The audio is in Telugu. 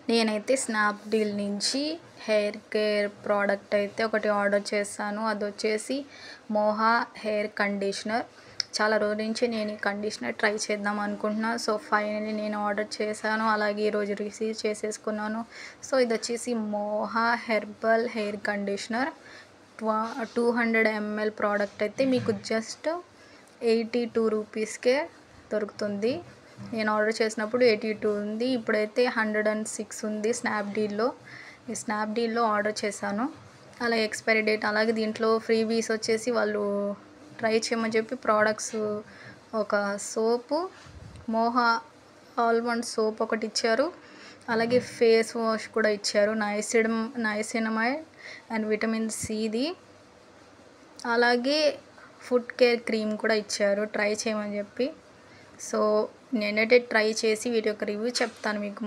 నేనైతే స్నాప్‌డీల్ నుంచి హెయిర్ కేర్ ప్రోడక్ట్ అయితే ఒకటి ఆర్డర్ చేశాను. అదొచ్చేసి మోహా హెయిర్ కండిషనర్. చాలా రోజుల నుంచి నేను ఈ కండిషనర్ ట్రై చేద్దాం అనుకుంటున్నా. సో, ఫైనల్లీ నేను ఆర్డర్ చేశాను. అలాగే ఈరోజు రిసీవ్ చేసేసుకున్నాను. సో, ఇదొచ్చేసి Moha herbal hair conditioner 200 ml product అయితే మీకు జస్ట్ 82 రూపీస్‌కే దొరుకుతుంది. నేను ఆర్డర్ చేసినప్పుడు 82 ఉంది. ఇప్పుడైతే 106 ఉంది స్నాప్‌డీల్‌లో. ఈ స్నాప్‌డీల్‌లో ఆర్డర్ చేశాను. అలాగే ఎక్స్‌పైరీ డేట్, అలాగే దీంట్లో ఫ్రీబీస్ వచ్చేసి వాళ్ళు ట్రై చేయమని చెప్పి ప్రోడక్ట్స్ ఒక సోపు, మోహా ఆల్మండ్ సోప్ ఒకటి ఇచ్చారు. అలాగే ఫేస్ వాష్ కూడా ఇచ్చారు. నైసినమైడ్ అండ్ విటమిన్ సిది. అలాగే ఫుట్ కేర్ క్రీమ్ కూడా ఇచ్చారు ట్రై చేయమని చెప్పి. సో, నేనైతే ట్రై చేసి వీటి యొక్క రివ్యూ చెప్తాను మీకు.